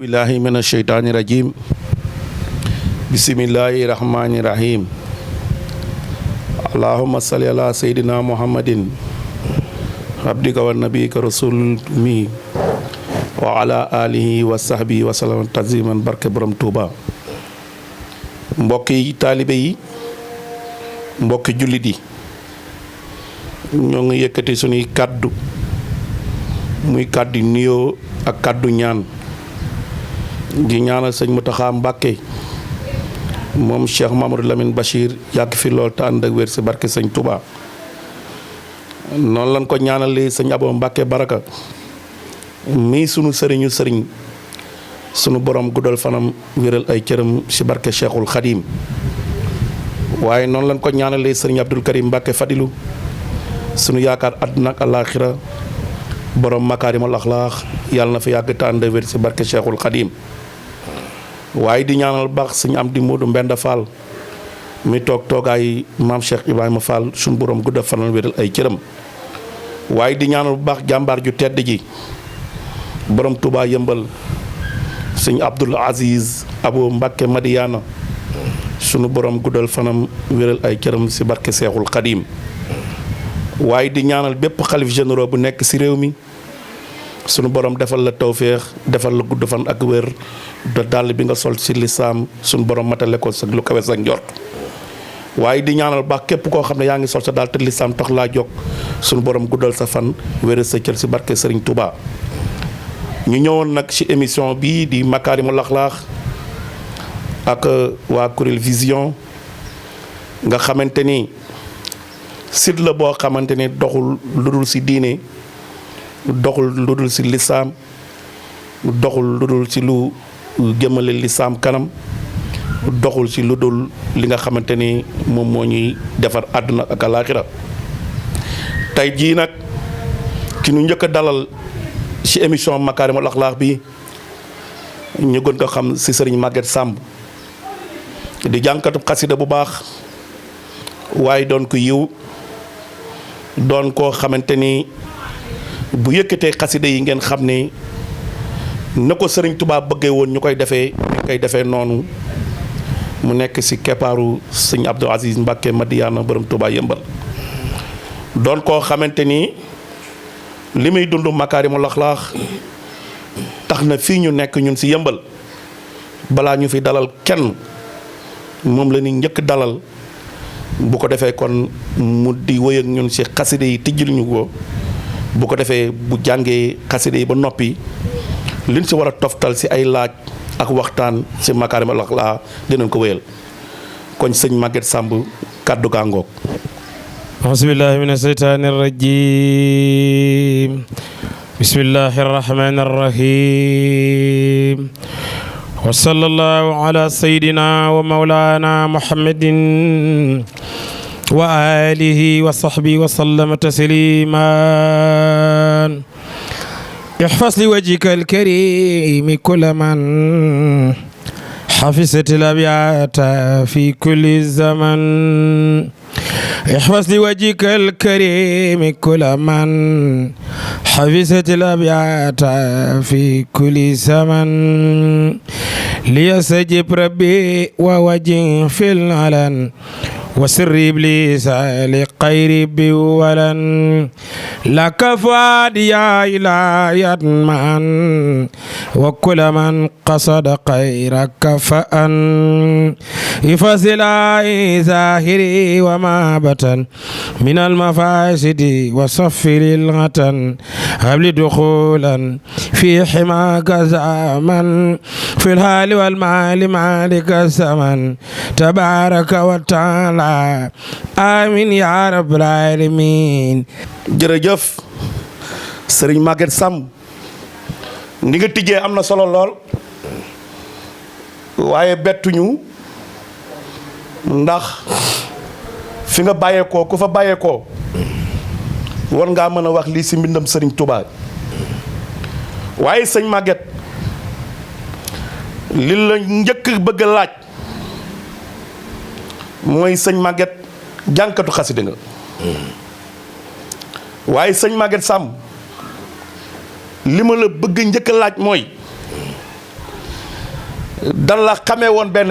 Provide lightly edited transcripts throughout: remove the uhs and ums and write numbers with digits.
billahi minash shaitani rajim. Bismillahirrahmanirrahim. Allahumma salli ala sayyidina Muhammadin abdika wa nabiyika rasulmi wa ala alihi wa sahbihi wa sallam taziman. Barke borom Touba. Mbokki taalibe yi, mbokki jullit yi, ñoo ngi yëkkati suñuy kàddu muy kàddu nuyoo ak kàddu ñaan di ñaanal sëñ Mountakha Mbacké moom Cheikh Mamadou Lamine Bachir yàgg fi lool te ànd ak wér si barke sëñ Touba. noonu lañ ko ñaanalee sëñ Abo Mbacké Baraka mii sunu sëriñu sëriñ sunu borom guddal fanam wéral ay cëram si barke Cheikhul Khadim. waaye noonu lañ ko ñaanalee sëriñ Abdul Karim Mbacké Fadilu sunu yaakaar àdduna ak àllaaxira borom makaarimul axlaax yàlla na fi yàgg te ànd ak wér si barke Cheikhul Khadim. waaye di ñaanal baax sëñ Amdi Moodu Mbenda Fall mi toog toogaay maam Cheikh Ibrahima Fall suñu borom gudda fanal wéral ay cëram. waaye di ñaanal bu baax jàmbaar ju tedd ji borom Touba yëmbal sëñ Abdul Aziz Abo Mbacké Madiana sunu borom guddal fanam wéral ay cëram si barke Cheikhul Khadim. waaye di ñaanal bépp xalif généraux bu nekk si réew mi sunu borom defal la tawféex defal la gudd fan ak wér da dàll bi nga sol si lislaam sunu borom matale ko sa lu kawe sa njort. waaye di ñaanal baax képp koo xam ne yaa ngi sol sa daal te lislaam tax laa jóg sunu borom guddal sa fan wéral sa cër si barke Serigne Touba. ñu ñëwoon nag ci émission bii di Makaarimul Axlaaq ak waa kuréel Vision nga xamante ni site la boo xamante ni doxul lu dul ci diine doxul lu dul ci lislaam doxul lu dul ci lu jëmale lislaam kanam doxul ci lu dul li nga xamante ni moom moo ñuy defar àdduna ak alaaxira. tey jii nag ki ñu njëkk a dalal ci émission Makaarimul Axlaaq bi ñu gën ko xam ci sëriñ Maguette Samb di jànkatu xasida bu baax waaye doon ko yiw doon koo xamante ni bu yëkkatee xasida yi ngeen xam ne na ko sëriñ Touba bëggee woon ñu koy defee noonu mu nekk ci keppaaru sëñ Abdou Aziz Mbacké Madiana borom Touba yëmbal doon koo xamante ni li muy dund Makaarimul Axlaaq tax na fii ñu nekk ñun ci yëmbal balaa ñu fi dalal kenn moom la ni njëkk dalal bu ko defee kon mu di wëy ak ñun ci xaside yi tijjil ñu ko bu ko defee bu jàngee xaside yi ba noppi liñ ci war a toftal ci ay laaj ak waxtaan ci Makaarimul Axlaaq dinañ ko wéyal kon sëñ Maguette Samb kàddu gaa ngoog. Auzubillahi mina shaytaani rajiim. Bismillahi rahmaani rahiim. Wa sallallahu ala sayyidina wa mawlana Muhammadin wa alihi wa sahbihi wa sallama tasliman. Ihfaz li wajhika al-karim kulla man hafizat al-abyata fi kulli zaman. احفظ لوجهك الكريم كل من حفظت الأبيات في كل زمن. ليستجب ربي ووجه في العلن وسر إبليس لغير بولن. لك فؤاد يا إلهي أطمئن وكل من قصد خيرك فأن. احفظ إلهي ظاهري وما بطن من المفاسد وصفر الغتن. هب لي دخولا في حماك زمن في الحال والمال مالك الزمن تبارك وتعالى آمين يا رب العالمين. jërëjëf sëriñ Maguette Samb ni nga tijjee am na solo lool waaye bettuñu ndax fi nga bàyyeekoo ku fa bàyyeekoo war ngaa mën a wax lii si mbindam sëriñ Touba waaye sëñ Maguette li la njëkk bëgg a laaj mooy sëñ Maguette jànkatu xasida nga waaye sëñ Maguette Samb li ma la bëgg njëkk a laaj mooy dan la xamee woon benn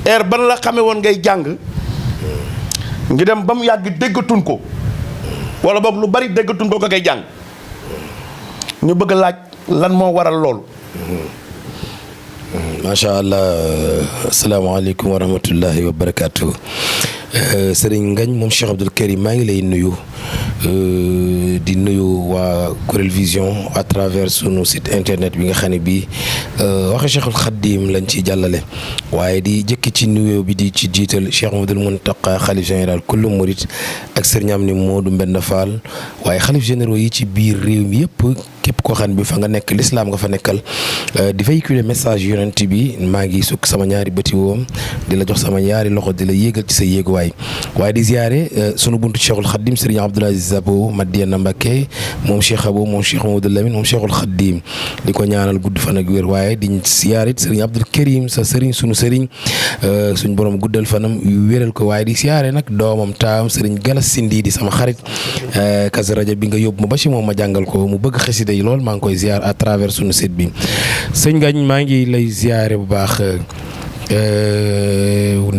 air ban la xamee woon ngay jàng ngi dem ba mu yàgg déggatun ko wala boog lu bari déggatun ko ngay jàng ñu bëgg a laaj lan moo waral loolu. macha allah asalaamaaleykum wa rahmatullahi wa barakaatu. Sëriñ Ngagne moom Cheikh Abdoul Karim maa ngi lay nuyu di nuyu waa Kourel Vision à travers sunu site internet bi nga xam ne bii waxe Cheikhul Khadim lañ ci jàllale waaye di jëkki ci nuyoo bi di ci jiital Cheikh Mouhamadoul Mountakha xalif général kullu murit ak sëriñam ni Modou Mbenda Fall waaye xalif généraux yi ci biir réew mi yëpp képp koo xam ne bi fa nga nekk l'islam nga fa nekkal di véhiculer message yonent bi maa ngi sukk sama ñaari bëti woom di la jox sama ñaari loxo di la yéegal ci sa yéeguwaay waaye di ziare sunu buntu Cheikhul Khadim Serigne Abdoul Aziz Abo Madiana Mbacké moom Cheikh Abo moom Cheikh Mamadou Lamine moom Cheikhul Khadim di ko ñaanal gudd fan ak wér waaye di ziare it Serigne Abdoul Karim sa Serigne sunu Serigne suñ borom guddal fanam wéral ko waaye di ziare nag doomam taam Serigne Galas Sindi di sama xarit kas rajo bi nga yóbbu ma ba ci moom ma jàngal ko mu bëgg xasida yi lool maa ngi koy ziar à travers sunu site bi sëñ Ngagne maa ngi lay ziare bu baax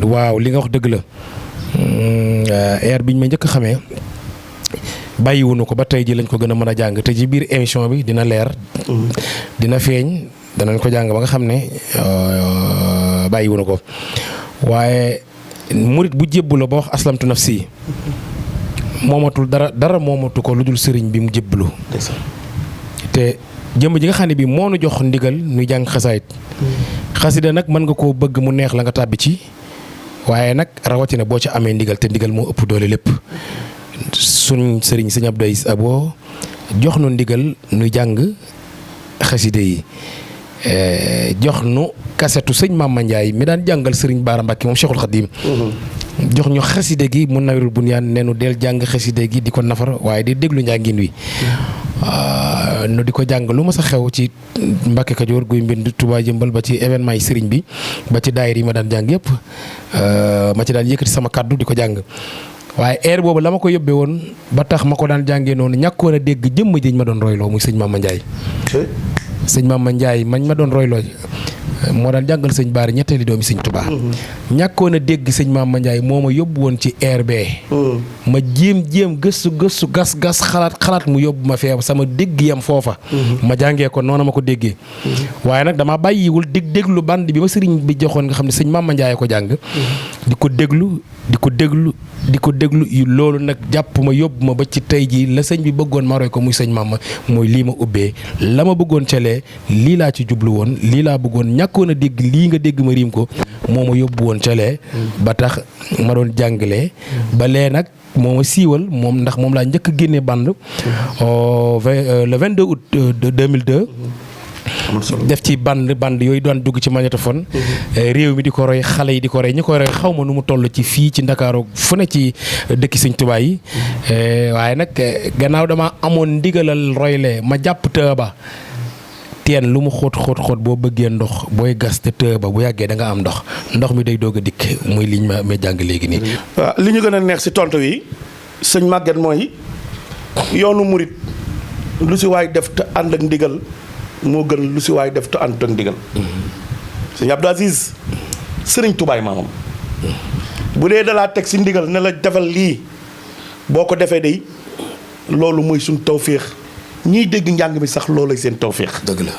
waaw li nga wax dëgg la. air biñ ma njëkk a xamee bàyyiwunu ko ba tey ji lañ ko gën a mën a jàng te ci biir émission bi dina leer dina feeñ danañ ko jàng ba nga xam ne bàyyiwunu ko waaye murit bu jébbaloo ba wax aslamtu nafsi moomatul dara moomatu ko lu dul sëriñ bi mu jébbalu te jëmm ji nga xam ne bi moo nu jox ndigal nuy jàng xasaayit xasida nag mën nga koo bëgg mu neex la nga tàbbi ci waaye nag rawatina boo ci amee ndigal te ndigal moo ëpp doole lépp suñ sëriñ sëñ Abdou Aziz Abo jox nu ndigal nu jàng xaside yi jox nu kasetu sëñ Mama Ndiaye mi daan jàngal sëriñ Baara Mbacke moom Cheikhul Khadim jox ñu xaside gi mu nawirul bunyaan ne nu del jàng xaside gi di ko nafar waaye di déglu njàngin wi nu di ko jàng lu ma sa xew ci Mbacke Kajoor guy mbind Touba jëmbal ba ci événement yi sëriñ bi ba ci daayir yi ma daan jàng yëpp ma ci daan yëkkati sama kaddu di ko jàng waaye air boobu la ma ko yóbbee woon ba tax ma ko daan jàngee noonu ñàkkoon a dégg jëmm jiñ ma doon royloo muy sëñ Mama Ndiaye sëñ Mama Ndiaye mañ ma doon royloo moo daan jàngal sëñ Baara ñetteeli doomi sëñ Touba ñàkkoon a dégg sëñ Mama Ndiaye moo ma yóbbu woon ci air bee ma jéem gëstu gas xalaat mu yóbbu ma fee sama dégg yam foofa ma jàngee ko noonu ma ko déggee waaye nag dama bàyyiwul déglu band bi ma sëriñ bi joxoon nga xam ne sëñ Mama Ndiaye ko jàng di ko déglu loolu nag jàpp ma yóbbu ma ba ci tey jii la sëñ bi bëggoon ma roy ko muy sëñ Mama mooy lii ma ubbee la ma bëggoon calee lii laa ci jublu woon lii laa bëggoon ñàkkoon a dégg lii nga dégg ma riim ko moo ma yóbbu woon calee ba tax ma doon jàngalee ba lee nag moo ma siiwal moom ndax moom laa njëkk a génne band le 22 août 2002 def ci band yooyu doon dugg ci magnétophone réew mi di ko roy xale yi di ko roy ñi ko roy xaw ma nu mu toll ci fii ci Ndakaaru fu ne ci dëkki Sëñ Tuubaa yi waaye nag gannaaw dama amoon ndigalal royle ma jàpp tëba teen lu mu xóot boo bëggee ndox booy gas te tëba bu yàggee da nga am ndox mi day doog a dikk muy liñ ma jàng léegi nii. waaw li ñu gën a neex si tontu wi sëñ Maguette mooy yoonu murit lu si waay def te ànd ak ndigal moo gën lu si waay def te ànd ak ndigal. sëñ Abdou Aziz sëriñ Tubaay maamam bu dee dalaa teg si ndigal ne la defal lii boo ko defee day loolu mooy suñ tawféex ñiy dégg njàng mi sax loolay seen tawféex. dëgg la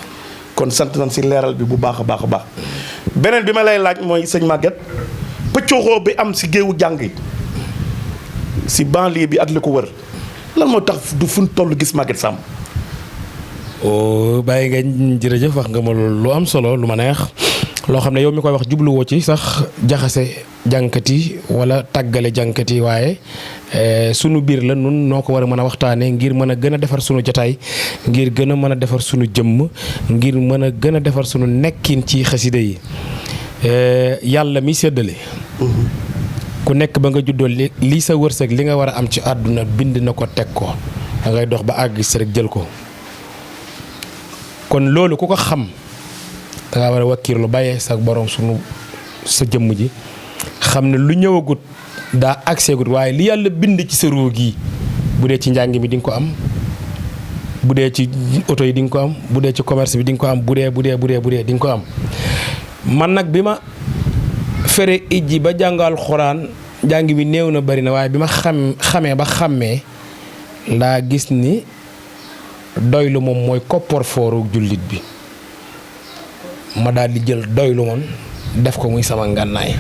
kon sant nañ si leeral bi bu baax a baax a baax. beneen bi ma lay laaj mooy sëñ Maguette pëccoxoo bi am si géewu jàng yi si banlieue bi ak li ko wër lan moo tax du fuñ toll gis Maguette Samb. bàyyi nga jërëjëf wax nga ma lu am solo lu ma neex loo xam ne yow mi koy wax jubluwoo ci sax jaxase jànkat yi wala tàggale jànkat yi waaye sunu biir la nun noo ko war a mën a waxtaanee ngir mën a gën a defar sunu jotaay ngir gën a mën a defar sunu jëmm ngir mën a gën a defar sunu nekkin ci xasida yi yàlla mi séddale ku nekk ba nga juddoo lii sa wërsëg li nga war a am ci àdduna bind na ko teg ko da ngay dox ba àgg si rek jël ko kon loolu ku ko xam da nga war a wakkiirlu bàyyee sa borom sa jëmm ji xam ne lu ñëwagut daa agseegut waaye li yàlla bind ci sa ruu gi bu dee ci njàng mi di nga ko am bu dee ci oto yi di nga ko am bu dee ci commerce bi di nga ko am bu dee di nga ko am man nag bi ma fere ijji ba jàngal xuraan jàng bi néew na bari na waaye bi ma xamee ba xàmmee laa gis ni doylu moom mooy kopporfooru jullit bi ma daal di jël doylu moom def ko muy sama ngànnaay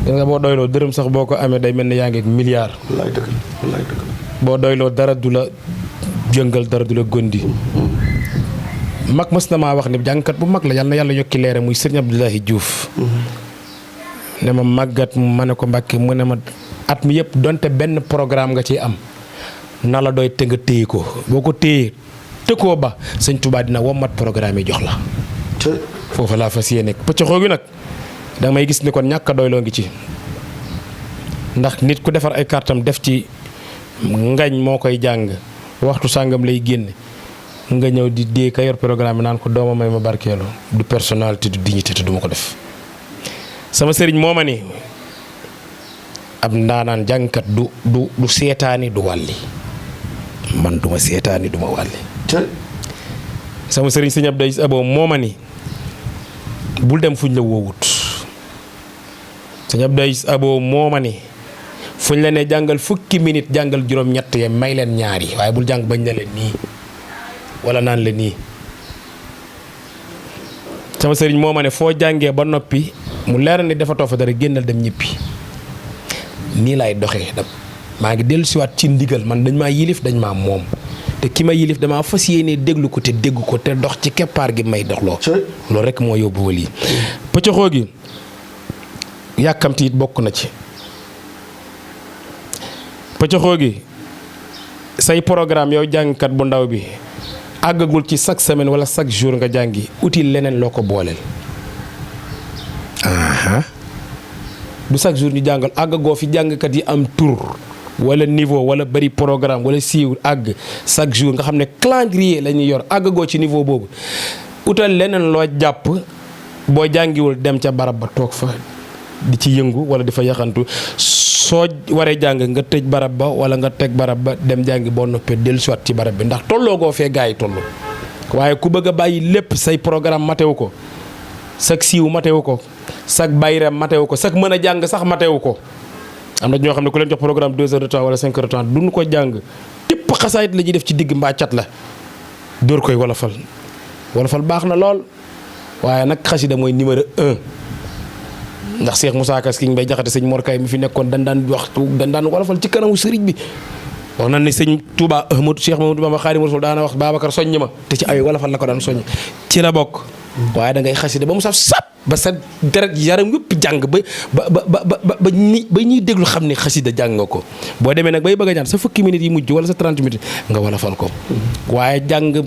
nga boo doyloo dërëm sax boo ko amee day mel ni yaa ngi ak milliard wallaay dëgg boo doyloo dara du la jëngal dara du la gondi mag mës na maa wax ni jàngkat bu mag la yàlla na yàlla yokki leere muy sëriñ Abdoulaye Diouf ne ma màggat ma ne ko Mbàkke mu ne ma at mi yëpp donte benn programme nga ciy am na la doy te nga téye ko boo ko téye tëkkoo ba sëñ Touba dina wommat programme yi jox la foofu laa fas yéene pëccëxoo gi nag da may gis ni kon ñàkk a doyloo ngi ci ndax nit ku defar ay kartam def ci ngañ moo koy jàng waxtu sàngam lay génne nga ñëw di dee ka yor programme bi naan ko dooma may ma barkeelu du personnalité du dignité te du ma ko def sama sëriñ moo ma ni ab ndaanaan jàngkat du seetaani du wàlli man duma seetaani duma wàlli sama sëriñ sëñ Abdou Abo moo ma ni bul dem fuñ la woowut sëñ Abdou Abo moo ma ni fuñ la ne jàngal fukki minute jàngal juróom-ñett ye may leen ñaari waaye bul jàng bañ na leen nii wala naan la nii sama sëriñ moo ma ne foo jàngee ba noppi mu leer ni dafa too fa dara génnal dem ñibbi nii laay doxee maa ngi dellu siwaat ci ndigal man dañ maa yilif dañ maa moom te ki ma yilif damaa fas yéene déglu ko te dégg ko te dox ci keppaar gi may doxloo loolu rek moo yóbbu wal yi pëccoxoo gi yàkkamti it bokk na ci pëccoxoo gi say programme yow jàngkat bu ndaw bi àggagul ci chaque semaine wala chaque jour nga jàngi utile leneen loo ko booleel du chaque jour ñu jàngal àggagoo fi jàngkat yi am tur wala niveau wala bari programme wala siiw àgg chaque jour nga xam ne calendrier la ñuy yor àggagoo ci niveau boobu utal leneen loo jàpp boo jàngiwul dem ca barab ba toog fa di ci yëngu wala di fa yaxantu soo waree jàng nga tëj barab ba wala nga teg barab ba dem jàngi boo noppee dellusiwaat ci barab bi ndax tolloogoo fee gaa yi toll waaye ku bëgg a bàyyi lépp say programme matewu ko sag siiw matewu ko sag bayram matewu ko sag mën a jàng sax matewu ko am na ñoo xam ne ku leen jox programme 2 heures de temps wala 5 heures de temps duñu ko jàng tépp xasaayit la ñuy def ci digg mbaa cat la dóor koy wolofal baax na lool waaye nag xasida mooy numéro 1 ndax Cheikh Moussa Ka ki Mbay Jaxate sëñ Mor Kay mi fi nekkoon dañ daan wolofal ci kanamu sëriñ bi wax na ne sëñ Touba Ahmadou Cheikh Mamadou Bamba Xaadimu Rasuul daana wax Babacar soññ ma te ci ay wolofal la ko daan soññ ci la bokk waaye da ngay xasida ba mu saf sap ba sa deret yaram yëpp jàng ba ñuy déglu xam ne xasida jàng nga ko boo demee nag bay bëgg a ñaan sa fukki minutes yi mujj wala sa 30 minutes nga wolofal ko waaye jàng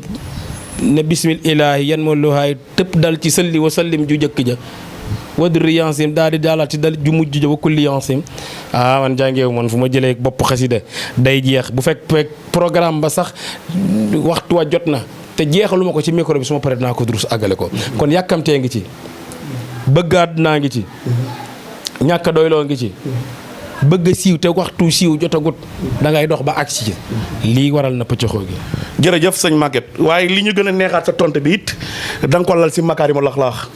ne bismillaahi yan ma luhaay tëpp dal ci salli wa sallim ju jëkk ja wadri yansim daal di daalaat ci dal ju mujj ja wa kulli yansim man jàngeewu man fu ma jëlee bopp xasida day jeex bu fekk programme ba sax waxtu wa jot na te jeexaluma ko ci micro bi su ma paree dinaa ko durus àggale ko kon yàkkamtee ngi ci bëggaat naa ngi ci ñàkk a doyloo ngi ci bëgg siiw te waxtu siiw jotagut da ngay dox ba agsi ci lii waral na pëccëxoo gi. jërëjëf sëñ Maguette waaye li ñu gën a neexaat sa tonte bi it da nga ko lal si makaarimul axlaaq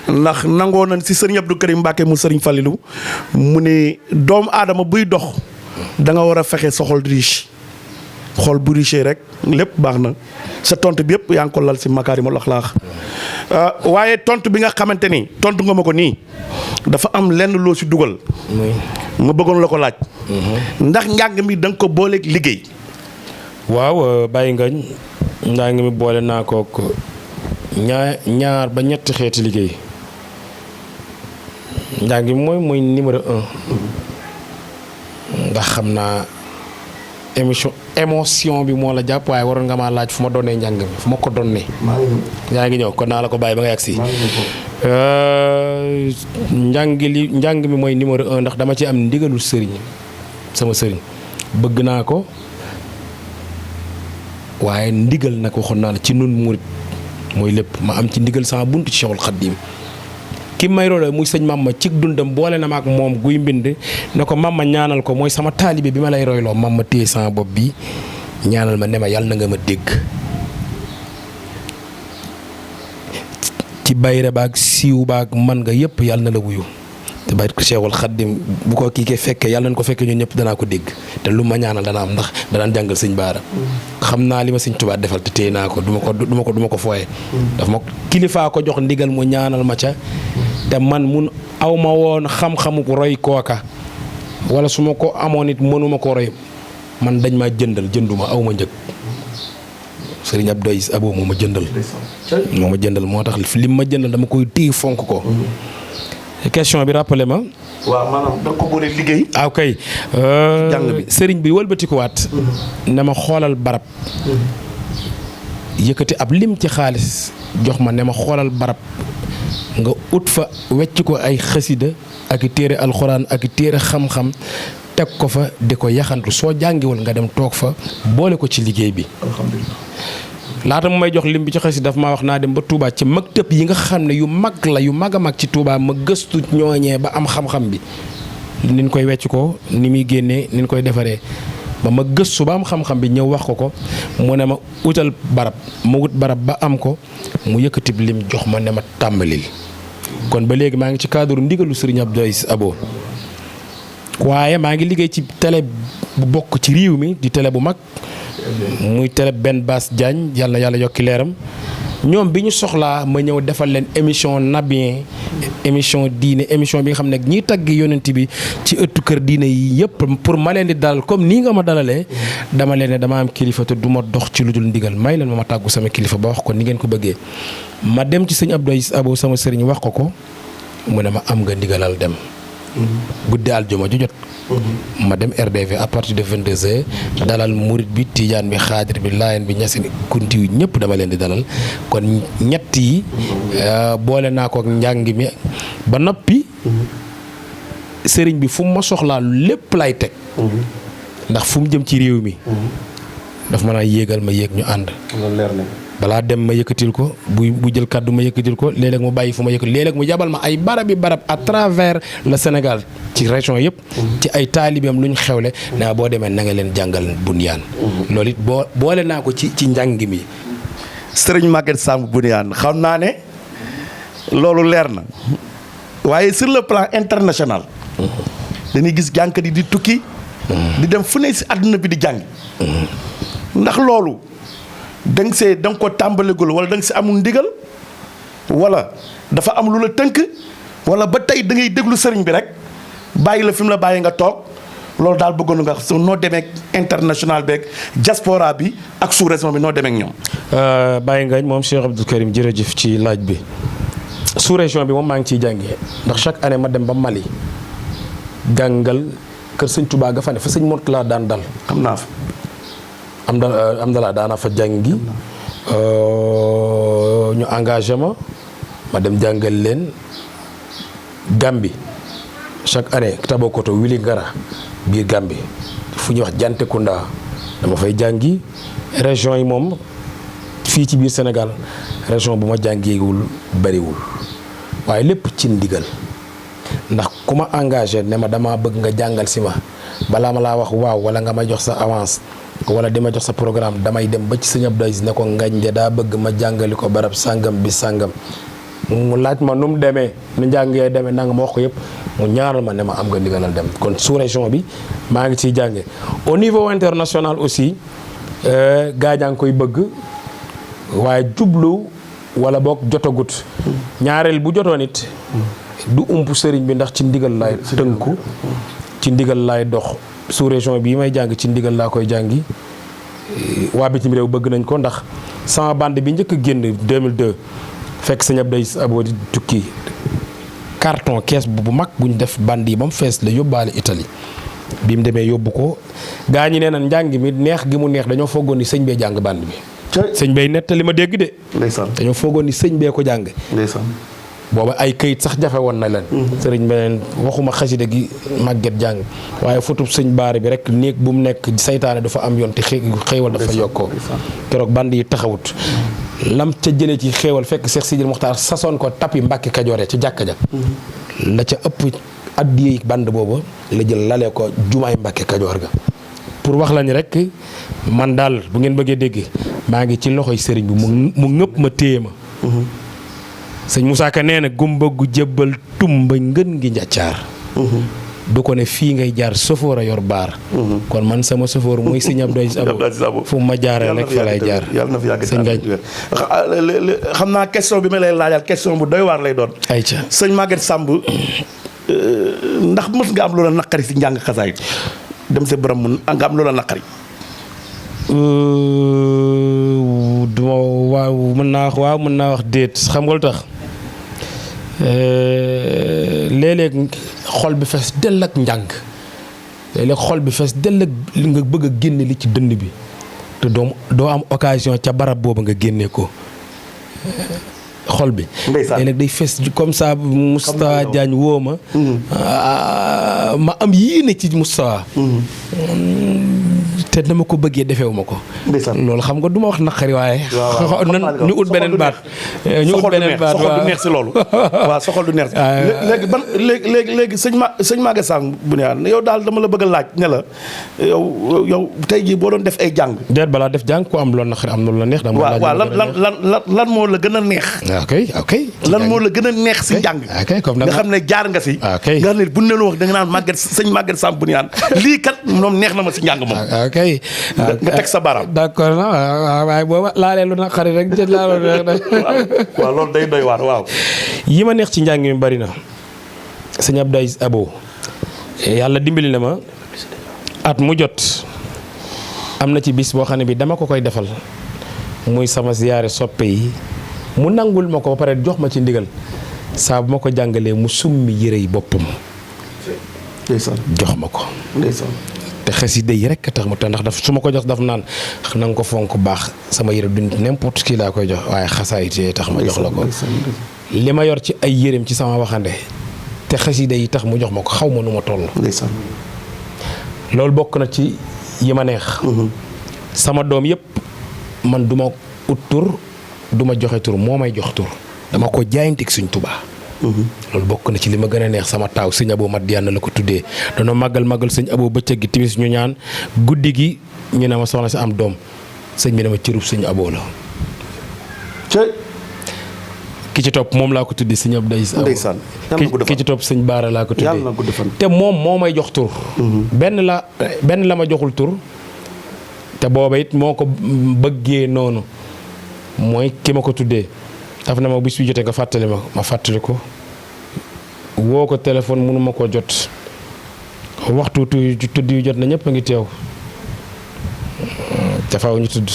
ndax nangoo nañ si sëriñ Abdou Karim Mbacke mu sëriñ Falilou mu ne doomu aadama buy dox da nga war a fexe sa xol riche xol bu riche rek lépp baax na sa tontu bi yëpp yaa ngi ko lal si makaarimul axlaaq waaye tontu bi nga xamante ni tontu nga ma ko nii dafa am lenn loo si dugal. ma bëggoon la ko laaj. ndax njàng mi da nga ko booleeg liggéey. waaw bàyyi ngañ njàng mi boole naa kook ñaar ba ñetti xeeti liggéey njàng mi mooy numéro 1 nga xam naa émotion bi moo la jàpp waaye waroon nga maa laaj fu ma doonee njàng mi fu ma ko doonee. yaa ngi ñëw kon naa la ko bàyyi ba nga yegg si njàng mi mooy numéro 1 ndax dama ci am ndigalul sëriñ sama sëriñ bëgg naa ko waaye ndigal nag waxoon naa la ci nun murit mooy lépp ma am ci ndigal sama buntu ci Cheikhul Khadim ki may roole muy sëñ Mama ci dundam boole na ma ak moom guy mbind ne ko Mama ñaanal ko mooy sama taalibe bi ma lay royloo Mama téye sama bopp bi ñaanal ma ne ma yàlla na nga ma dégg ci bayre baag siiw baag man nga yëpp yàlla na la wuyu te bàyyi ko Cheikhul Khadim bu ko kii ke fekkee yàlla nañ ko fekkee ñun ñëpp danaa ko dégg te lu ma ñaanal dana am ndax danaan jàngal sëñ Baara xam naa li ma sëñ Tuubaa defal te téye naa ko du ma ko fooye daf ma kilifaa ko jox ndigal mu ñaanal ma ca te man mun aw ma woon xam-xamu roy kooka wala su ma ko amoon it mënuma ko roy man dañ maa jënduma aw ma njëg Sëriñ Abdou Aziz Abo moo ma jëndal moo tax lim ma jëndal dama koy téye fonk ko question bi rappelé ma. waaw maanaam da nga ko boole liggéey. ok jàng bi sëriñ bi wëlbatikuwaat. ne ma xoolal barab. yëkkati ab lim ci xaalis jox ma ne ma xoolal barab nga ut fa wecc ko ay xasida ak i téere alxuraan ak i téere xam-xam teg ko fa di ko yaxantu soo jàngiwul nga dem toog fa boole ko ci liggéey bi. alhamdulilah. laata mu may jox lim bi ci xasida daf maa wax naa dem ba Touba ci maktëb yi nga xam ne yu mag la yu mag a mag ci Touba ma gëstu ñooñee ba am xam-xam bi niñ koy wecc ko ni muy génnee niñ koy defaree ba ma gëstu ba am xam-xam bi ñëw wax ko mu ne ma utal barab ma wut barab ba am ko mu yëkkati lim jox ma ne ma tàmbalil kon ba léegi maa ngi ci cadre ndigalu Serigne Abdou Aziz Abo waaye maa ngi liggéey ci télé bu bokk ci réew mi di télé bu mag muy télé benn Bass Diagne yàlla na yàlla yokki leeram ñoom bi ñu soxlaa ma ñëw defal leen émission nabien émission diine émission bi nga xam ne ñiy tagg yonent bi ci ëttu kër diine yi yëpp pour ma leen di dalal comme nii nga ma dalalee dama leen ne dama am kilifa te du ma dox ci lu dul ndigal may leen ma tàggu sama kilifa ba wax ko ni ngeen ko bëggee ma dem ci sëñ Abdou Aziz Abo sama sëriñ wax ko mu ne ma am nga ndigalal dem guddi aljuma ju jot ma dem RDV à partir de 22h dalal murit bi tijaan bi xaadir bi laayeen bi ñasin kunti yu ñëpp dama leen di dalal kon ñett yi boole naa ko ak njàng mi ba noppi sëriñ bi fu mu ma soxlaa lépp lay teg ndax fu mu jëm ci réew mi daf ma naa yéegal ma yéeg ñu ànd leer na balaa dem ma yëkkatil ko bu jël kàddu ma yëkkatil ko léeg-léeg mu bàyyi fu ma yëkkatil léeg-léeg mu jabal ma ay barab à travers le Sénégal ci région yëpp ci ay taalibeem lu ñu xewle naa boo demee na nga leen jàngal Bunyaan loolu it boole naa ko ci njàng mi. Sëriñ Maguette Samb Bunyaan xam naa ne loolu leer na waaye sur le plan international dañuy gis jànkat yi di tukki di dem fu ne si àdduna bi di jàng ndax loolu da nga ko tàmbalegul wala da nga si amul ndigal wala dafa am lu la tënk wala ba tey da ngay déglu sëriñ bi rek bàyyi la fi mu la bàyyi nga toog loolu daal bëggoon nga so noo demee international beeg diaspora bi ak sous-région bi noo demee ak ñoom. bàyyi ngañ moom Cheikh Abdou Karim jërëjëf ci laaj bi sous-région bi moom maa ngi ciy jàngee ndax chaque année ma dem ba Mali jàngal kër sëñ Touba ga fa ne fa sëñ Mourtala daan dal. xam naa fa. am dalaa daana fa jàngi ñu engagé ma dem jàngal leen Gambie chaque année Tabakoto Vélingara biir Gambie fu ñuy wax Jantekunda dama fay jàngi région yi moom fii ci biir Sénégal région bu ma jàngeewul bariwul waaye lépp ci ndigal ndax ku ma engagé ne ma dama bëgg nga jàngal si ma balaa ma laa wax waaw wala nga may jox sa avance wala di ma jox sa programme damay dem ba ci sëñ Abdou Aziz ne ko ngañ de daa bëgg ma jàngali ko barab sàngam bi sàngam mu laaj ma nu mu demee nu njàngee demee nanga ma wax ko yëpp mu ñaaral ma ne ma am nga ndigalal dem kon sous région bi maa ngi ciy jànge au niveau international aussi gaañaa ngi koy bëgg waaye jublu wala boog jotagut ñaareel bu jotoon it du ump sëriñ bi ndax ci ndigal laay tënku ci ndigal laay dox sous région bii may jàng ci ndigal laa koy jàngi waa bitim réew bëgg nañ ko ndax sama bande bi njëkk a génn 2002 fekk sëñ Abdou Aziz Abo di tukki carton kees bu mag bu ñu def bande yi ba mu fees la yóbbaale Italie bi mu demee yóbbu ko gaa ñi nee na njàng mi neex gi mu neex dañoo foogoon ni sëñ bee jàng bande bi. sëñ bay nettali ma dégg de. ndeysaan dañoo foogoon ni sëñ bee ko jàng. ndeysaan booba ay këyit sax jafe woon na leen. sëriñ beneen waxuma xasida gi màgget jàng waaye futub sëñ baare bi rek néeg bu mu nekk saytaane dafa am yoon te xéewal dafa yokkoo keroog band yi taxawut lam ca jëlee ci xéewal fekk Cheikh Sidil Muxtaar sasoon ko tapi Mbàkke Kajoor ci jàkka ja la ca ëpp addiyee band boobu la jël lalee ko jumaay Mbàkke Kajoor ga pour wax la ni rek man daal bu ngeen bëggee dégg maa ngi ci loxoy sëriñ bi mu ngëpp ma téye ma sëñ Moussa Ka nee na gumba gu jébbal tumba ngën ngi njàccaar du ko ne fii ngay jaar sofoor a yor baar kon man sama sofoor mooy sëñ Abdou Aziz Abo fu ma jaaree rek fa lay jaar yàlla na fi yàgg sëñ Ngagne xam naa question bi ma lay laajal question bu doy waar lay doon ayca sëñ Maguette Samb ndax mës nga am loola naqari si njàng xasaay dem sa borom mun nga am loola naqari duma waaw mën naa wax déet xam nga lu tax léeg-léeg xol bi fees dell ak njàng léeg-léeg xol bi fees dell ak li nga bëgg a génne li ci dënd bi te doo am occasion ca barab boobu nga génne ko xol bi léeg-léeg day fees comme ça Moustapha Diagne woo ma ma am yéene ci Moustapha te dama ko bëggee defewu ma ko loolu xam nga du ma wax naqari waaye ñu ut beneen baat soxol du neex si loolu waaw soxol du neex léegi ban léegi sëñ Maguette Samb bu ne yow daal dama la bëgg a laaj ne la yow tey jii boo doon def ay jàng déet balaa def jàng ko am loolu naqari am na lu la neex waaw lan moo la gën a neex ok lan moo la gën a neex si njàng nga xam ne jaar nga si nga xam ne bu ne lu wax da nga naan Maguette sëñ Maguette Samb bu ne lii kat moom neex na ma si njàng moom nga teg sa baaraam d'accord na waaye booba laalee lu naqari rek jël laaloo rek waaw loolu day doy waar waaw yi ma neex ci njàng mi bari na sëñ Abdou Aziz Abo yàlla dimbali na ma at mu jot am na ci bis boo xam ne bi dama ko koy defal muy sama ziyaare soppe yi mu nangul ma ko ba pare jox ma ci ndigal saa bu ma ko jàngalee mu summi yére yi boppam jox ma ko te xasida yi rek tax mu te ndax daf su ma ko jox daf naan na nga ko fonk baax sama yére du n'importe qui laa koy jox waaye xasaayit yi tax ma jox la ko li ma yor ci ay yéreem ci sama waxande te xasida yi tax mu jox ma ko xaw ma nu ma toll loolu bokk na ci yi ma neex sama doom yëpp man du ma ut tur du ma joxe tur moo may jox tur dama ko jaayanteeg Sëñ Tuubaa loolu bokk na ci li ma gën a neex sama taaw sëñ Abo Madiana la ko tuddee danoo màggal sëñ Abo bëccëg gi timis ñu ñaan guddi gi ñu ne ma soxna si am doom sëñ bi dama cërub sëñ Abo la ki ci topp moom laa ko tuddee sëñ Abdou Aziz Abo ki ci topp sëñ Baara laa ko tuddee te moom moo may jox tur benn la ma joxul tur te booba it moo ko bëggee noonu mooy ki ma ko tuddee daf na ma bis bi jotee nga fàttali ma fàttali ko woo ko téléphone mënu ma koo jot waxtu tudd yu jot na ñëpp a ngi teew ca faaw ñu tudd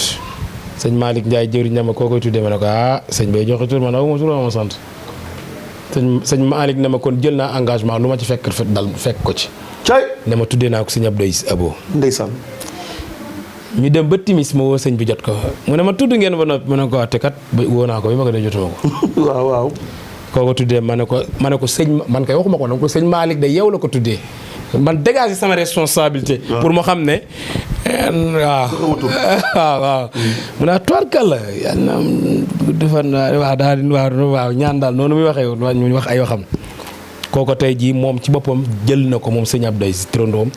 sëñ Malick Ndiaye jëwriñ na ma koo koy tuddee ma ne ko sëñ bay joxe tur ma ne ma tur ma sant sëñ Malick ne ma kon jël naa engagement lu ma ci fekk ko ci ne ma tuddee naa ko sëñ Abdou Aziz Abo ndeysaan ñu dem ba timis ma woo sëñ bi jot ko mu ne ma tudd ngeen ba noppi ma ne ko te kat woo naa ko bi ma ko dee jotuma ko waaw koo ko tuddee ma ne ko sëñ man kay waxuma ko nag ko sëñ Malick de yow la ko tuddee man dégager sama responsabilité pour mu xam ne waaw mu naa toirkal la yal na defar waaw ñaan daal noonu muy waxee ñu wax ay waxam kooko tey jii moom ci boppam jël na ko moom sëñ Abdou Aziz trondoom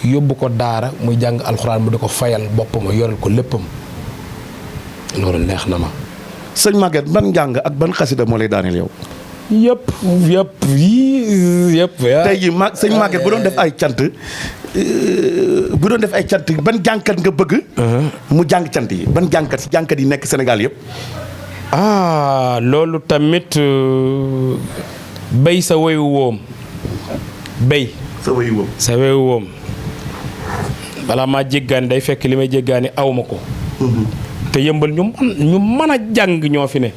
yóbbu ko daara muy jàng alxuraan mu di ko fayal boppam yoral ko léppam loolu neex na ma. sëñ Maguette ban njàng ak ban xasida moo lay daaneel yow. yëpp. tey jii sëñ Maguette bu doon def ay cant ban jànkat nga bëgg. mu jàng cant yi ban jànkat si jànkat yi nekk Sénégal yëpp. loolu tamit. béy sa woyu woom béy sa woyu woom balaa maa jéggaani day fekk li may jéggaani aw ma ko te yëmbal ñu mën a jàng ñoo fi ne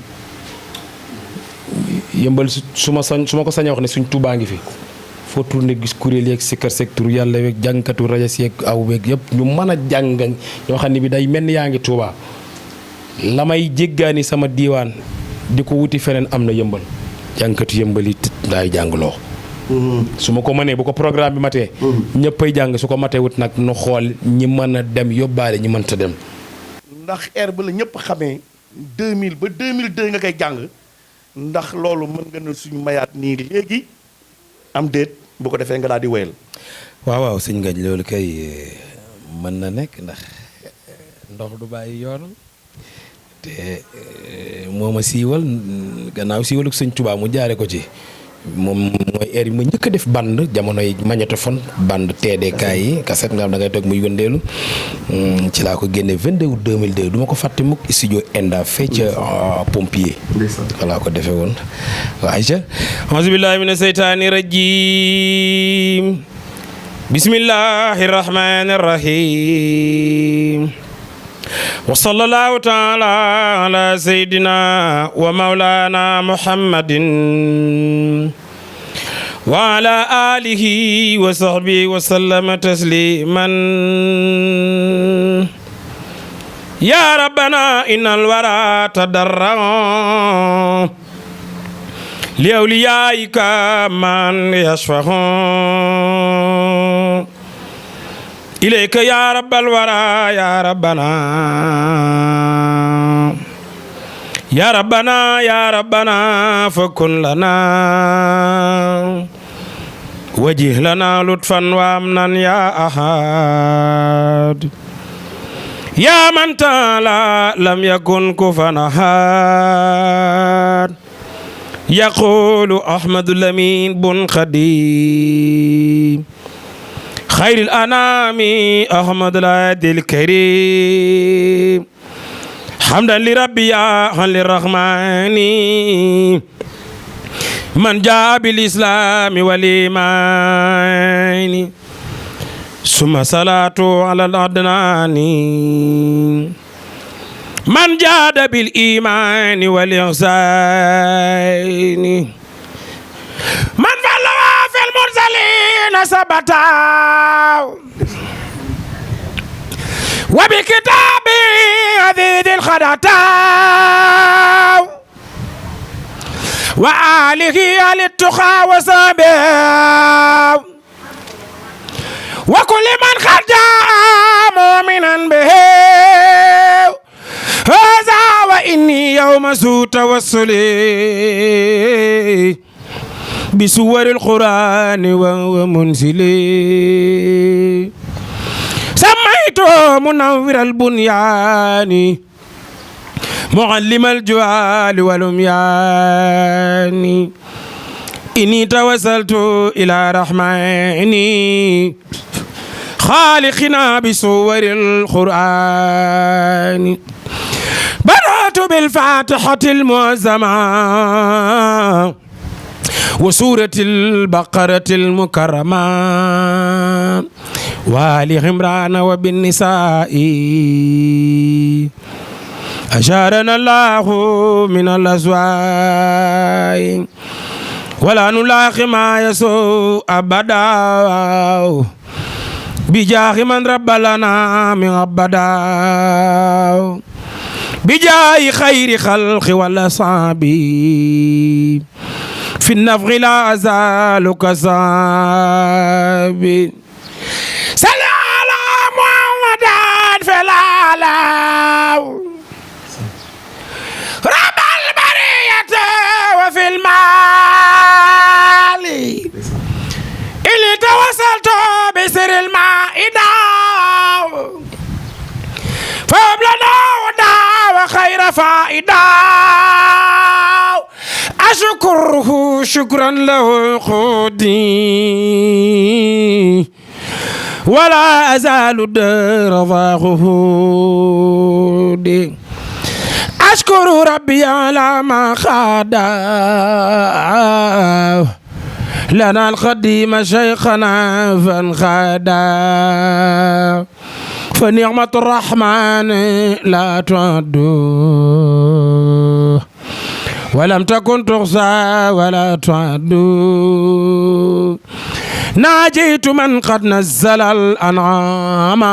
yëmbal su ma ko sañee wax ne suñ Tuubaa ngi fi foo tourné gis kuréel yeeg sikkar secteur yàlla weeg jàngkatu rajo yeeg aw weeg yëpp ñu mën a jàng ñoo xam ne bi day mel ni yaa ngi Tuubaa la may jéggaani sama diiwaan di ko wuti feneen am na yëmbal jàngkatu yëmbali laay jàngloo. su ma ko mënee bu ko programme bi matee. ñëppay jàng su ko matee wut nag nu xool ñi mën a dem yóbbaale ñi mënta dem. ndax air ba la ñëpp xamee 2000 ba 2002 nga koy jàng ndax loolu mën nga ne suñu mayaat nii léegi am déet bu ko defee nga daal di wéyal. waaw sëñ Ngagne loolu kay mën na nekk ndax ndox du bàyyi yoonam te moo ma siiwal gannaaw siiwaluk sëñ Tuubaa mu jaare ko ci moom mooy air yi ma njëkk a def band jamonoy magnétophone band TDK yi cassette nga xam da ngay toog muy wëndeelu ci laa ko génne 22 août 2002 du ma ko fàtte mukk studio Enda fee ca pompier walaa ko defee woon waa Aïcha auzu billahi mina seytaani rajim bismillahi rahmani rahim wa sallallahu taala ala sayyidina wa maulana muhammadin wa ala alihi wa sahbihi wa sallama tasliman ya rabbana innal wara tadarra li awliyaika man yashfahu ilayka ya rabbal wara ya rabbana ya rabbana ya rabbana fakun lana wajih lana lutfan wa amnan ya ahad ya man taala lam yakun kufan ahad yaqulu ahmadul amin bun khadim خير الأنام أحمد الهادي الكريم حمدا لربي للرحمن من جاء بالإسلام والإيمان ثم صلاة على الأدنان من جاد بالإيمان والإحسان من فلوا في المرسلين سبتا وبكتاب عزيز الخدتا وآله على التقى وصحبه وكل من قد جاء مؤمنا به هذا وإني يوم سوء توسلي بسور القرآن ومنزلي سميته منور البنيان معلم الجوال والأميان إني توسلت إلى رحماني خالقنا بسور القرآن بدأت بالفاتحة المعظمة وسورة البقرة المكرمة وآل عمران وبالنساء أشارنا الله من الأزواج ولا نلاقي ما يسوء أبدا بجاه من رب لنا من أبدا بجاه خير خلق والأصحاب في النفغ لا أزال كصاب صل على محمد في العالم رب البرية وفي المال إلي توصلت بسر المائدة فابلنا ودا وخير فائدة أشكره شكرا له خودي ولا أزال دار ضاغودي أشكر ربي على ما خادا لنا القديم شيخنا فانخادا فنعمة الرحمن لا تعد ولم تكن تحصى ولا تعد ناجيت من قد نزل الأنعام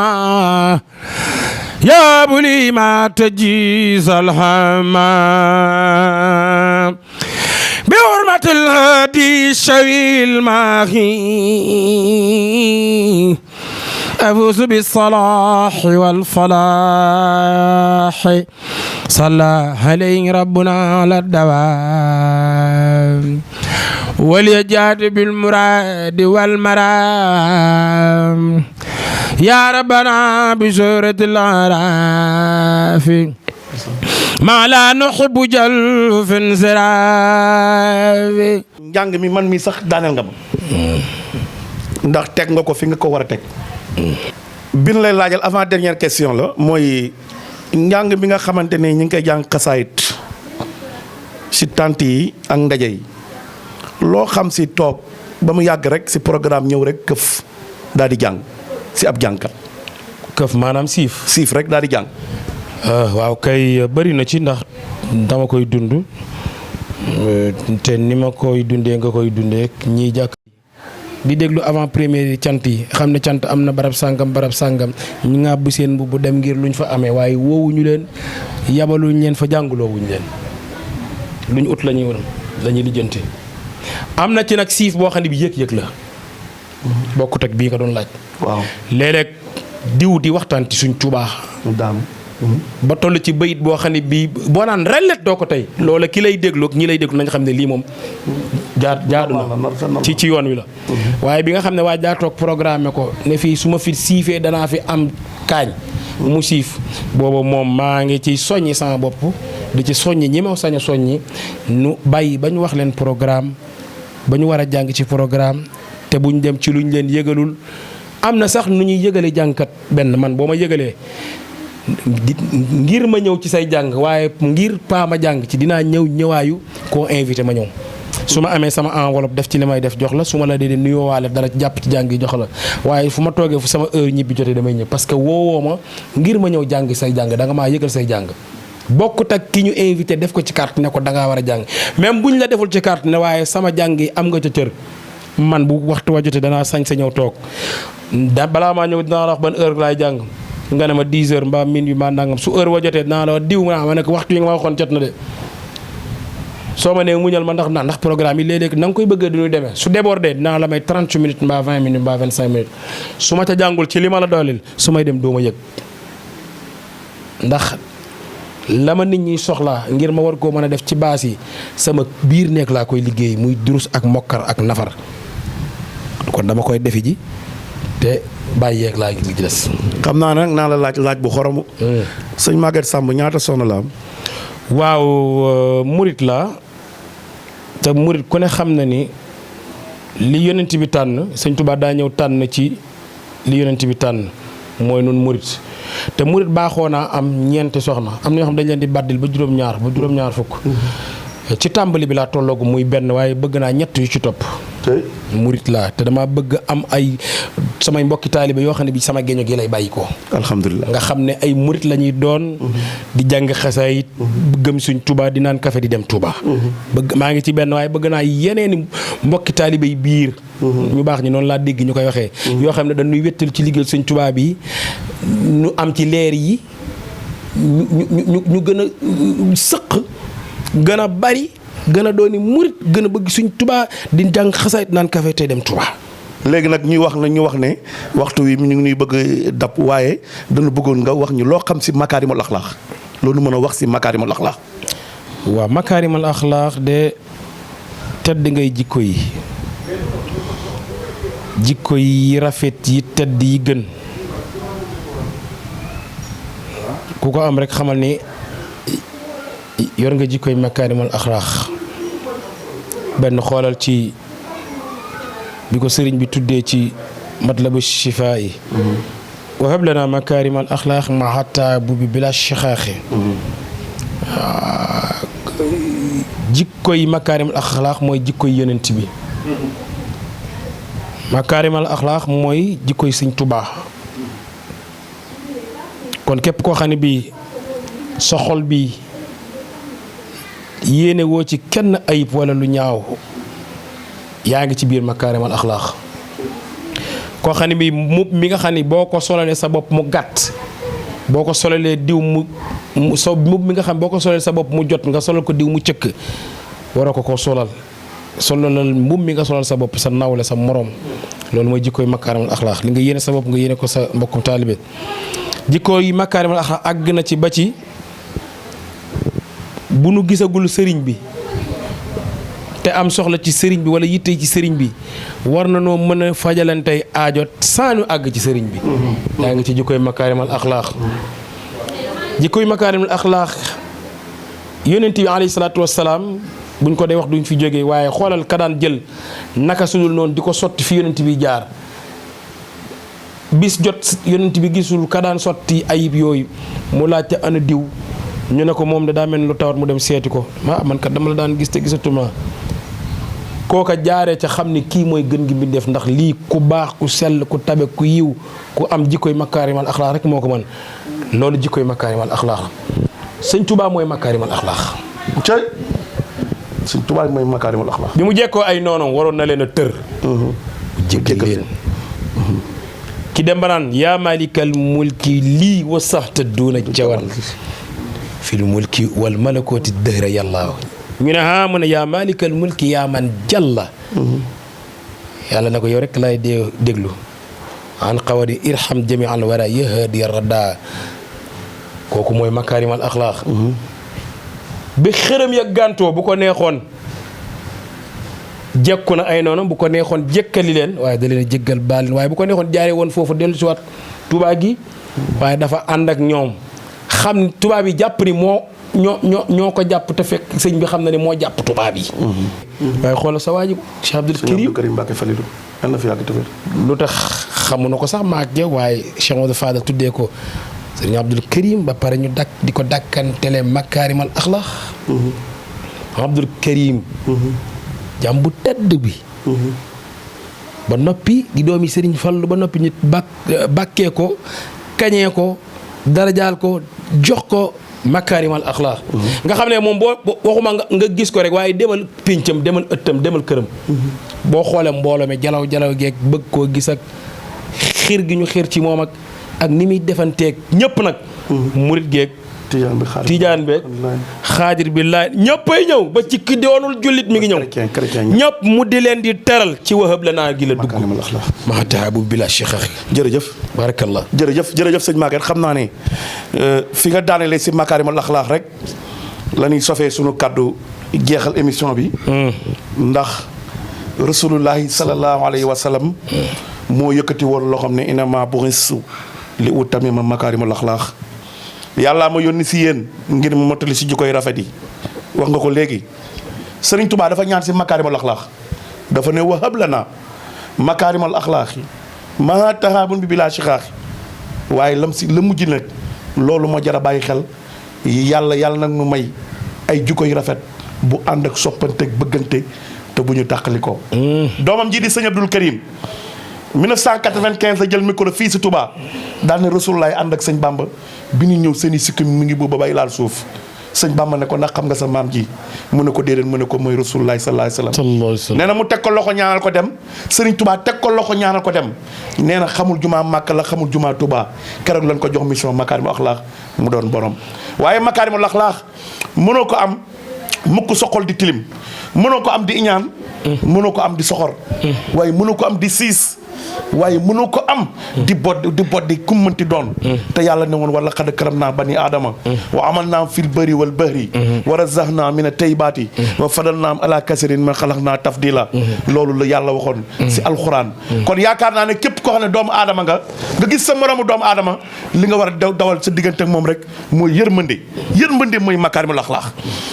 يا بلي ما تجيز الحمام بحرمة صلاة الهادي شوي الماهي أفوز بالصلاح والفلاح صلى عليه ربنا على الدوام وليجاد بالمراد والمرام يا ربنا بسورة الأعراف ما لا نحب جل في انصراف. njàng mi man mi sax daaneel nga ma ndax teg nga ko fi nga ko war a teg. bi ñu lay laajal avant dernière question la mooy njàng bi nga xamante ne ñu ngi koy jàng xasaayit si tànt yi ak ndaje yi loo xam si toog ba mu yàgg rek si programme ñëw rek këf daal di jàng si ab jàngkat. këf maanaam siif. siif rek daal di jàng. waaw kay bëri na ci ndax dama koy dund te ni ma koy dundee nga koy dundee ñiy jàkk di déglu avant première cant yi xam ne cant am na barab sàngam ñu ngàbb seen bu dem ngir luñ fa amee waaye woowuñu leen yabaluñ leen fa jànguloowuñu leen luñ ut la ñuy lijjanti. am na ci nag siif boo xam ne bi yëg-yëg la bokkut ak bii nga doon laaj. waaw léeg-léeg diw di waxtaan ci suñ Tuubaa ba toll ci bayit boo xam ne bii boo naan rellet doo ko tey loola ki lay déglu ak ñi lay déglu nañ xam ne lii moom jaadu na ci yoon wi la. waaye bi nga xam ne waa daa toog programme ko ne fii su ma fi siifee danaa fi am kaañ mu siif booba moom maa ngi ci soññi sama bopp di ci soññi ñi ma sañ a soññi nu bàyyi ba ñu wax leen programme ba ñu war a jàng ci programme te buñ dem ci luñ leen yëgalul. am na sax nu ñuy yëgale jàngkat benn man boo ma yëgalee ngir ma ñëw ci say jàng waaye ngir paa ma jàng ci dinaa ñëwaayu koo invité ma ñëw su ma amee sama enveloppe def ci li may def jox la su ma la dee nuyoo waale dara jàpp ci jàng yi jox la waaye fu ma toogee fu sama heure ñibbi jotee damay ñëw parce que woowoo ma ngir ma ñëw jàng say jàng da nga maa yëgal say jàng bokkut ak ki ñu invité def ko ci carte ne ko da ngaa war a jàng même buñ la deful ci carte ne waaye sama jàng yi am nga ca cër man bu waxtu wa jotee danaa sañ sa ñëw toog balaa maa ñëw dinaa la wax ban heure laay jàng nga ne ma 10 heures mbaa minuit mbaa nangam su heure wa jotee dinaa la wax diw ma ne ko waxtu yi nga ma waxoon jot na de soo ma nee muñal ma ndax programme yi léeg-léeg na nga koy bëggee du ñuy demee su débordé dinaa la may 30 minutes mbaa 20 minutes mbaa 25 minutes su ma ca jàngul ci li ma la dooleel su may dem doo ma yëg ndax la ma nit ñi soxlaa ngir ma war koo mën a def ci baas yi sama biir nekk laa koy liggéey muy durus ak mokkar ak nafar kon dama koy defi ji te bàyyi yeeg laa ngi ci des. xam naa nag naa la laaj bu xoromu. sëñ Maguette Samb ñaata soxna la am. waaw murit la te murit ku ne xam na ni li yonent bi tànn sëñ Tuubaa daa ñëw tànn ci li yonent bi tànn mooy nun murit te murit baaxoo naa am ñeenti soxna am na ñoo xam dañ leen di baddil ba juróom-ñaar fukk. ci tàmbali bi laa tolloogu muy benn waaye bëgg naa ñett yu ci topp. murit laa te dama bëgg am ay samay mbokki taalibe yoo xam ne bi sama géño gi lay bàyyi ko. alhamdulilah nga xam ne ay murit la ñuy doon. di jàng xasaayit gëm suñ Touba di naan café di dem Touba. bëgg maa ngi ci benn waaye bëgg naa yeneeni mbokki taalibe yi biir. ñu baax ñi noonu laa dégg ñu koy waxee. yoo xam ne dañuy wettal ci liggéey suñ Touba bi ñu am ci leer yi ñu gën a sëq gën a bari. gën a dooni murit gën a bëgg suñ Touba di jàng xasaayit naan café tey dem Touba. léegi nag ñu wax ne waxtu wi ñu ngi ñuy bëgg dab waaye dana bëggoon nga wax ñu loo xam si makaarimul axlaax loolu mën a wax si makaarimul axlaax. waaw makaarimul axlaax de tedd ngay jikko yi rafet yi tedd yi gën ku ko am rek xamal ni yor nga jikko yi makaarimul axlaax benn xoolal ci bi ko sëriñ bi tuddee ci matlabu shifaa yi wa hab lana makaarimal axlaaq ma hatta bu bi bila shixaaxi jikkoy makaarimal axlaaq mooy jikkoy yonent bi makaarimal axlaaq mooy jikkoy Sëñ Tuubaa kon képp koo xam ne bii sa xol bi yéene woo ci kenn ayib wala lu ñaaw yaa ngi ci biir makaarimal axlaax koo xam ne bi mub mi nga xam ne boo ko solalee sa bopp mu gàtt boo ko solalee diw mu mub mi nga xam boo ko solalee sa bopp mu jot nga solal ko diw mu cëkk waroo ko solal sololal mbubb mi nga solal sa bopp sa nawle sa morom loolu mooy jikkooy makaarimul axlaax li nga yéene sa bopp nga yéene ko sa mbokkum taalibe jikkoo yi makaarimul axlaax àgg na ci ba ci bu nu gisagul sëriñ bi te am soxla ci sëriñ bi wala yitte ci sëriñ bi war na noo mën a fajalantey aajo saa ñu àgg ci sëriñ bi daa ngi ci jikkooy makaarimul axlaax jikkooy makaarimul axlaax yonent bi alayhi salaatu wassalaam buñ ko dee wax duñ fi jógee waaye xoolal ka daan jël naka sudul noonu di ko sotti fi yonent bi jaar bis jot yonent bi gisul ka daan sotti ayib yooyu mu laajte ana diw ñu ne ko moom de daa mel ni lu tawat mu dem seeti ko man kat dama la daan gis te gisatuma kooka jaaree ca xam ni kii mooy gën gi mbindeef ndax lii ku baax ku sell ku tabe ku yiw ku am jikkoy makaarimal axlaax rek moo ko mën loolu jikkoy makaarimal axlaax sëñ Tuubaa mooy makaarimal axlaax Sëñ Tuubaa mooy makaarimul axlaaq bi mu jekkoo ay noonam waroon na leen a tër jéggal leen ki dem ba naan yaa malikal mulki lii wa saxta duuna jawan fil mulki wal malakooti dëhra yàlla ñu ne mu ne yaa malikal mulki yaa man jàlla yàlla na ko yow rek laay déglu an xawadi irham jami an wara yahadi radda kooku mooy makaarimal axlaax bi xërëm ya gàntoo bu ko neexoon jekku na ay noonu bu ko neexoon jekkali leen waaye da leen a jéggal baal leen waaye bu ko neexoon jaaree woon foofu dellu si waat Tuubaa gi waaye dafa ànd ak ñoom xam tubaab yi jàpp ni ñoo ko jàpp te fekk sëñ bi xam na ne moo jàpp tubaab yi. waaye xoolal sa waa ji Cheikh Abdou Karim Mbacke Falilou yal na fi yàgg te wér. lu tax xamu na ko sax maag ja waaye Cheikh Modou Fadal tuddee ko sëñ Abdou Karim ba pare ñu di ko dakkantele makaarimal axlaax. Abdou Karim. jàmm bu tedd bi. ba noppi di doomi Sëriñ Fallu ba noppi nit bàkkee ko kañee ko darajaal ko jox ko makaarimal axlaax nga xam ne moom boo waxuma nga gis ko rek waaye demal péncam demal ëttam demal këram. boo xoolee mbooloo mi jalaw geeg bëgg koo gis ak xiir gi ñu xiir ci moom ak ni muy defanteeg ñëpp nag. murit geeg. tijaan beeg xaadir bi laay ñëppay ñëw ba ci ki doonul jullit mi ngi ñëw ñëpp mu di leen di teral ci wahab la naa gi la dugg maa taabu bila cheikhaxi jërëjëf barakallah jërëjëf sëñ Maguette xam naa ne fi nga daanelee si makaarimal axlaax rek la ñuy sofee sunu kàddu jeexal émission bi ndax rasulullahi sallallahu alayhi wa sallam moo yëkkati woon loo xam ne inama bu'istu li utammima makaarimal axlaax yàllaa ma yónni si yéen ngir mu mottali si jikkoy rafet yi wax nga ko léegi Sëriñ Tuubaa dafa ñaan si makaarimal axlaax dafa ne wahab lana makaarimal axlaax yi maa taxaabun bi bilaa shixaaxi waaye lam si la mujj nag loolu moo jar a bàyyi xel yàlla nag nu may ay jikkoy rafet bu ànd ak soppante ak bëggante te bu ñu tàqali ko doomam ji di sëñ Abdou Karim 1995 la jël micro fii si Touba daal ne Rasulullaay ànd ak sëñ Bamba bi ñu ñëw seen i sikkim mi ngi booba bay laal suuf sëñ Bamba ne ko ndax xam nga sa maam ji mu ne ko déedéet mu ne ko mooy Rasulullaay sallallahu alayhi wa sallam nee na mu teg ko loxo ñaanal ko dem Sëriñ Touba teg ko loxo ñaanal ko dem nee na xamul jumaa Màkka la xamul jumaa Touba keroog lañ ko jox mission makaarimul axlaax mu doon borom waaye makaarimul axlaax mënoo ko am mukk soxol di tilim mënoo ko am di iñaan mënoo ko am di soxor waaye mënoo ko am di siis waaye mënoo ko am di boddi kum mënti doon te yàlla ne woon wala xad karam naa bani aadama wa amal naam fil bëri wal bëhri wa razaqnaa mina tayyibaati wa fadal naam ala kasirin man xalaq naa tafdila loolu la yàlla waxoon si alxuraan kon yaakaar naa ne képp koo xam ne doomu aadama nga gis sa moromu doomu aadama li nga war a dawal sa diggante ak moom rek mooy yërmande mooy makaarimul axlaax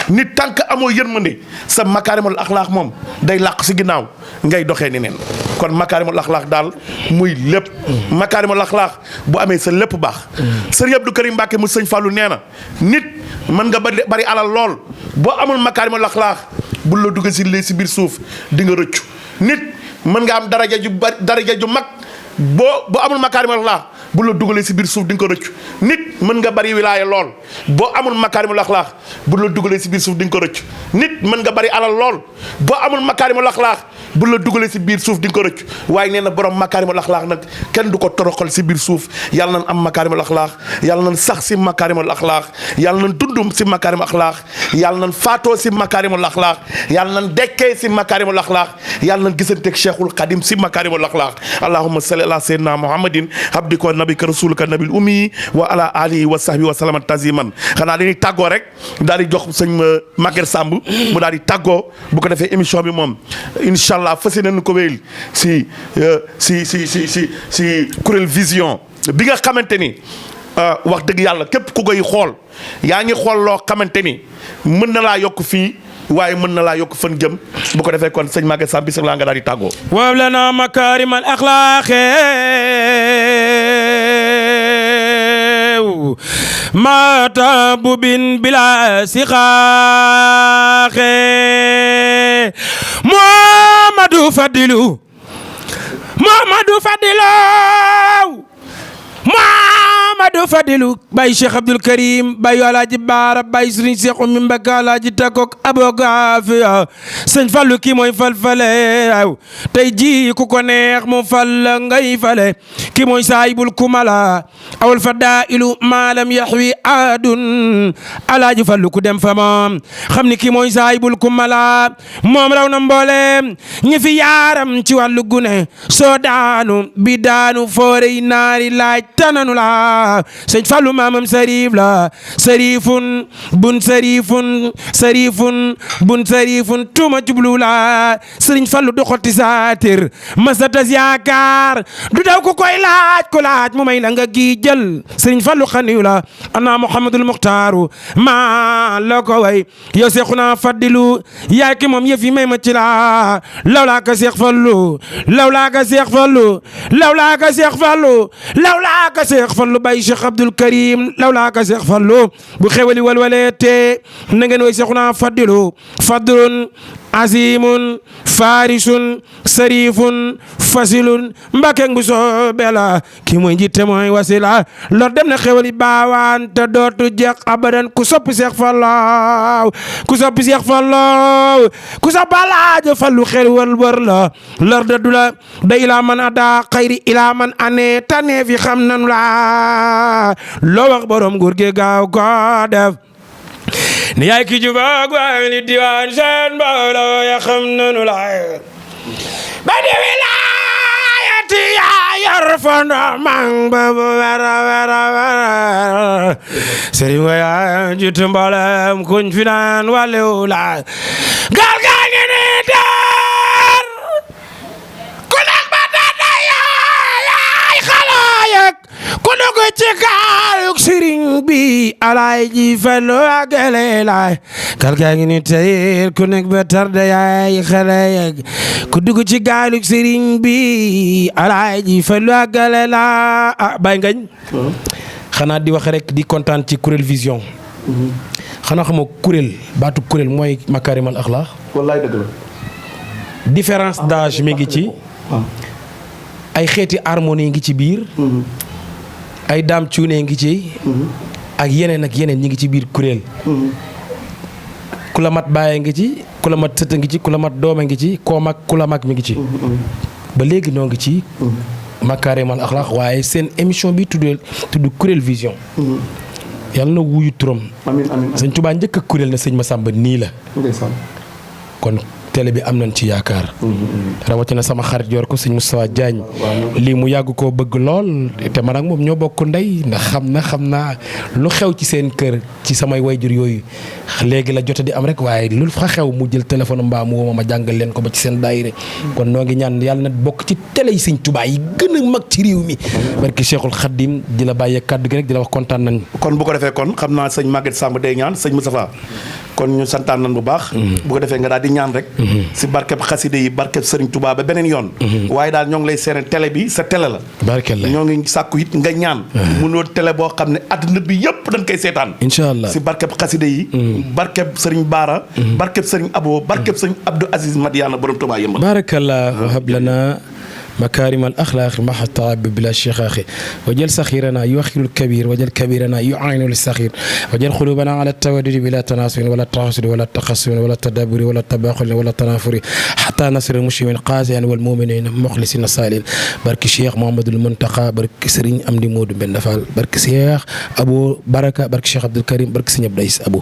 nit tànk amoo yërmande sa makaarimul axlaax moom day làq si ginnaaw ngay doxee ni neen kon makaarimul axlaax daal muy lépp makaarimul axlaax bu amee sa lépp baax sëriñ Abdou Karim Mbacke mu sëñ Fallou nee na nit mën nga bari alal lool boo amul makaarimul axlaax bul la dugg si biir suuf di nga rëccu nit mën nga am daraja ju mag boo amul makaarimul axlaax bu la dugalee si biir suuf di nga ko rëccu nit mën nga bari wilaaya lool boo amul makaarimul axlaax bu la dugalee si biir suuf di nga ko rëccu nit mën nga bari alal lool boo amul makaarimul axlaax bu la dugalee si biir suuf di nga ko rëcc waaye nee na borom makaarimul axlaax nag kenn du ko toroxal si biir suuf yàlla nañ am makaarimul axlaax yàlla nañ sax si makaarimul axlaax yàlla nañ dundum si makaarimul axlaax yàlla nañ faatoo si makaarimul axlaax yàlla nañ dekkee si makaarimul axlaax yàlla nañ gisanteeg Cheikhul Xadim si makaarimul axlaax allahumma salli ala sayyidina muhammadin abdika wa nabika rasulika nabil ummi wa ala alihi wa sahbihi wa salama taziman xanaa dañuy tàggoo rek daal di jox sëñ Maguette Samb mu daal di tàggoo bu ko defee émission bi moom incha allah fas yéene ko wéyal si Kuréel Vision bi nga xamante ni wax dëgg yàlla képp ku koy xool yaa ngi xool loo xamante ni mën na laa yokk fii waaye mën na laa yokk fan jëm bu ko defee kon sëñ Maguette Samb bisimilah nga daal di tàggoo. wa lana makaarimal axlaaq ma tabu bin bila siqaax Muhammadu Fadilu Muhammadu Fadilu Baye Cheikh Abdoul Karim Baye Alaaji Baara Baye Serigne Cheikh Oumy Mbacké Alaaji Takok abogafiya Sëñ Fallu kii mooy falfale aw tey ji ku ko neex mu fal ngay fale kii mooy saahibul kumala awal fadailu maalam yaxwi adun Alaaji Fallu ku dem fa moom xam ni kii mooy saahibul kumala moom raw na mboolem ñi fi yaaram ci wàllu gune soo daanu bi daanu foorey naari laaj tananu la Sëñ Fallu maamam sarif la sarifun bun tuuma jublu la Sëriñ Fallu du xotti saatir masa tas yaakaar du daw ku koy laaj ku laaj mu may la nga gi jël Sëriñ Fallu xaniyu la ana Muhammadul Muxtaaru maa la ko way yow Seexuna Fadilu yaay ki moom yëf yi may ma ci la lawlaa ka Seex Fallu lawlaa ka Seex Fallu lawlaa ka Seex Fallu lawlaa ka Seex Fallu Baye Cheikh Abdoul Karim lawlaa ka Seex Fallu bu xewali walwalee te na ngeen way Seexuna Fadilu fadlun azimun farisun sarifun fasilun Mbacké bu soobee la ki mooy njiite mooy wasila lor dem na xewali baawaan te dootu jeex abadan ku soppi Seex Fallu ku soppi Seex Fallu ku soppi Alaaji Fallu xel wër la lor da du la da ilaa man ada xayri ilaa man ane tane fi xam nanu la loo wax borom nguur gi gaaw ko def ni yaay ki jubaag waay li diwaan seen mbooloo ya xam nanu la ba di wilaayati yaa yor fondo mang ba bu wera sëriñ wa yaa jiitu mboolem kuñ fi naan wàllu la gaal gaa ngi ni daar ku nekk ba dada yaay xalaayak ku dugg ci gaalug sëriñ bi Alaaji Fallu agale laay gaal gaa ngi ni tayir ku nekk ba tarda yaay xalaayak ku dugg ci gaalug sëriñ bi Alaaji Fallu agale laa ah Baye Ngagne xanaa di wax rek di kontaan ci Kuréel Vision xanaa xamoo kuréel baatu kuréel mooy makaarimal axlaax wallaay dëgg la différence d'âge mi ngi ci ay xeeti harmonie ngi ci biir ay daam cuune ngi ci ak yeneen ñi ngi ci biir kuréel ku la mat bàyyee ngi ci ku la mat sëta ngi ci ku la mat dooma ngi ci koo mag ku la mag mi ngi ci ba léegi noo ngi ci makaarimal axlaax waaye seen émission bi tudd Kuréel Vision yàlla na wuyu turam amiin amiin sëñ Tuubaa njëkk a kuréel na sëñ Massamba nii la ndeysaan kon télé bi am nañ ci yaakaar rawatina sama xarit yor ko sëñ Moustapha Diagne lii mu yàgg koo bëgg lool te man ak moom ñoo bokk ndey ndax xam naa lu xew ci seen kër ci samay wayjur yooyu léegi la jota di am rek waaye lu fa xew mu jël téléphone mbaa mu woo ma jàngal leen ko ba ci seen daayire kon noo ngi ñaan yàlla na bokk ci télé yi sëñ Tuubaa yi gën a mag ci réew mi barki Cheikhul Khadim di la bàyyee kàddu gi rek di la wax kontaan nañ kon bu ko defee kon xam naa sëñ Maguette Samb day ñaan sëñ Moustapha kon ñu santaan nañ bu baax bu ko defee nga daal di ñaan rek si barkeb xaside yi barkeb Sëriñ Tuubaa ba beneen yoon waaye daal ñoo ngi lay seene télé bi sa télé la barkella ñoo ngi sàkku it nga ñaan mu doon télé boo xam ne àdduna bi yëpp dañ koy seetaan incha allah si barkeb xaside yi barkeb Sëriñ Baara barkeb Sëriñ Abo barkeb Sëriñ Abdou Aziz Madiana borom Tuubaa yëmbal barakallah wahab lana مكارم الأخلاق مع التعب بلا شقاق وجل صغيرنا يوخر الكبير وجل كبيرنا يعين للصغير وجل قلوبنا على التودد بلا تناسل ولا التحاسد ولا التخصم ولا التدابر ولا التباخل ولا التنافر حتى نصر المسلمين قاسيا والمؤمنين مخلصين الصالحين بارك الشيخ محمد المنتقى بارك سرين أمدي مود بن نفال بارك الشيخ أبو بركة بارك الشيخ عبد الكريم بارك سيدنا بدايس أبو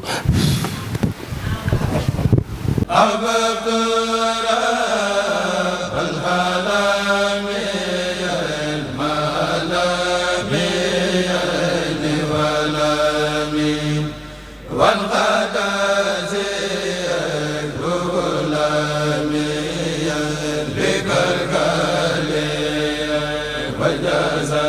وجزا